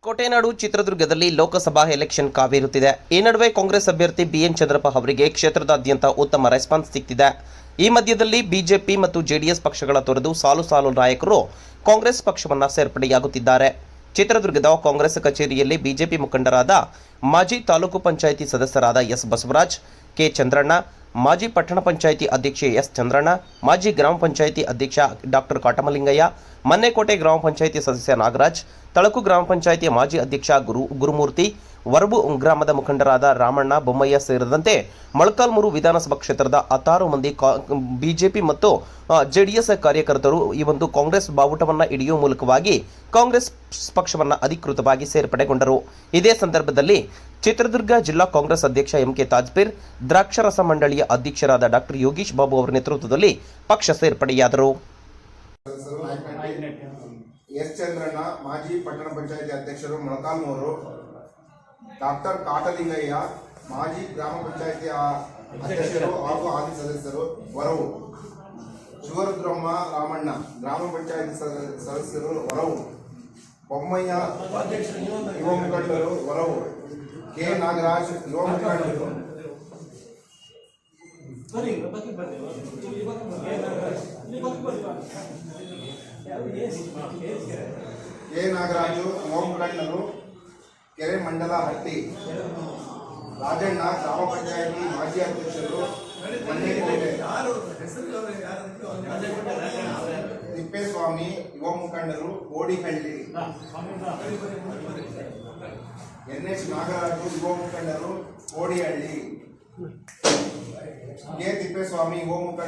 ಕೋಟೆನಾಡು ಚಿತ್ರದುರ್ಗದಲ್ಲಿ ಲೋಕಸಭಾ ಎಲೆಕ್ಷನ್ ಕಾವೇರುತ್ತಿದೆ. ಈ ನಡುವೆ ಕಾಂಗ್ರೆಸ್ ಅಭ್ಯರ್ಥಿ ಬಿಎನ್ ಚಂದ್ರಪ್ಪ ಅವರಿಗೆ ಕ್ಷೇತ್ರದಾದ್ಯಂತ ಉತ್ತಮ ರೆಸ್ಪಾನ್ಸ್ ಸಿಗ್ತಿದೆ. ಈ ಮಧ್ಯದಲ್ಲಿ ಬಿಜೆಪಿ ಮತ್ತು ಜೆಡಿಎಸ್ ಪಕ್ಷಗಳ ತೊರೆದು ಸಾಲು ಸಾಲು ನಾಯಕರು ಕಾಂಗ್ರೆಸ್ ಪಕ್ಷವನ್ನು ಸೇರ್ಪಡೆಯಾಗುತ್ತಿದ್ದಾರೆ. ಚಿತ್ರದುರ್ಗದ ಕಾಂಗ್ರೆಸ್ ಕಚೇರಿಯಲ್ಲಿ ಬಿಜೆಪಿ ಮುಖಂಡರಾದ ಮಾಜಿ ತಾಲೂಕು ಪಂಚಾಯಿತಿ ಸದಸ್ಯರಾದ ಎಸ್ ಬಸವರಾಜ್, ಕೆ ಚಂದ್ರಣ್ಣ, ಮಾಜಿ ಪಟ್ಟಣ ಪಂಚಾಯಿತಿ ಅಧ್ಯಕ್ಷೆ ಎಸ್ ಚಂದ್ರಣ್ಣ, ಮಾಜಿ ಗ್ರಾಮ ಪಂಚಾಯಿತಿ ಅಧ್ಯಕ್ಷ ಡಾಕ್ಟರ್ ಕಾಟಮಲಿಂಗಯ್ಯ, ಮನ್ನೆಕೋಟೆ ಗ್ರಾಮ ಪಂಚಾಯಿತಿ ಸದಸ್ಯ ನಾಗರಾಜ್, ತಳಕು ಗ್ರಾಮ ಪಂಚಾಯಿತಿ ಮಾಜಿ ಅಧ್ಯಕ್ಷ ಗುರುಮೂರ್ತಿ, ವರಬು ಗ್ರಾಮದ ಮುಖಂಡರಾದ ರಾಮಣ್ಣ, ಬೊಮ್ಮಯ್ಯ ಸೇರಿದಂತೆ ಮೊಳಕಾಲ್ಮೂರು ವಿಧಾನಸಭಾ ಕ್ಷೇತ್ರದ 16 ಮಂದಿ ಬಿಜೆಪಿ ಮತ್ತು ಜೆಡಿಎಸ್ ಕಾರ್ಯಕರ್ತರು ಈ ಒಂದು ಕಾಂಗ್ರೆಸ್ ಬಾವುಟವನ್ನು ಹಿಡಿಯುವ ಮೂಲಕವಾಗಿ ಕಾಂಗ್ರೆಸ್ ಪಕ್ಷವನ್ನು ಅಧಿಕೃತವಾಗಿ ಸೇರ್ಪಡೆಗೊಂಡರು. ಇದೇ ಸಂದರ್ಭದಲ್ಲಿ ಚಿತ್ರದುರ್ಗ ಜಿಲ್ಲಾ ಕಾಂಗ್ರೆಸ್ ಅಧ್ಯಕ್ಷ ಎಂಕೆ ತಾಜ್ಪೀರ್, ದ್ರಾಕ್ಷರಸ ಮಂಡಳಿಯ ಅಧ್ಯಕ್ಷರಾದ ಡಾಕ್ಟರ್ ಯೋಗೀಶ್ ಬಾಬು ಅವರ ನೇತೃತ್ವದಲ್ಲಿ ಪಕ್ಷ ಸೇರ್ಪಡೆಯಾದರು. ಎಸ್ ಚಂದ್ರಣ್ಣ, ಮಾಜಿ ಪಟ್ಟಣ ಪಂಚಾಯಿತಿ ಅಧ್ಯಕ್ಷರು ಮೊಳಕಾಲ್ಮೂರು, ಡಾಕ್ಟರ್ ಕಾಟಲಿಂಗಯ್ಯ, ಮಾಜಿ ಗ್ರಾಮ ಪಂಚಾಯಿತಿ ಅಧ್ಯಕ್ಷರು ಹಾಗೂ ಹಾಲಿ ಸದಸ್ಯರು ಹೊರವು, ಶಿವರುದ್ರಮ್ಮ ರಾಮಣ್ಣ, ಗ್ರಾಮ ಪಂಚಾಯಿತಿ ಸದಸ್ಯರು ಹೊರವು, ಬೊಮ್ಮಯ್ಯ ಯುವ ಮುಖಂಡರು ಹೊರವು, ಕೆ ನಾಗರಾಜ್ ಯುವ ಮುಖಂಡರು, ಕೆ ನಾಗರಾಜು ಯುವ ಮುಖಂಡರು, ಕೆರೆ ಮಂಡಲ ಹಟ್ಟಿ, ರಾಜಣ್ಣ ಗ್ರಾಮ ಪಂಚಾಯಿತಿ ಮಾಜಿ ಅಧ್ಯಕ್ಷರು, ತಿಪ್ಪೇಸ್ವಾಮಿ ಯುವ ಮುಖಂಡರು, ಕೋಡಿಹಳ್ಳಿ, ಎನ್ಎಸ್ ನಾಗರಾಜು ಯುವ ಮುಖಂಡರು, ಕೋಡಿಹಳ್ಳಿ, ಕೆ ತಿಪ್ಪೇಸ್ವಾಮಿ ಯುವ ಮುಖಂಡರು.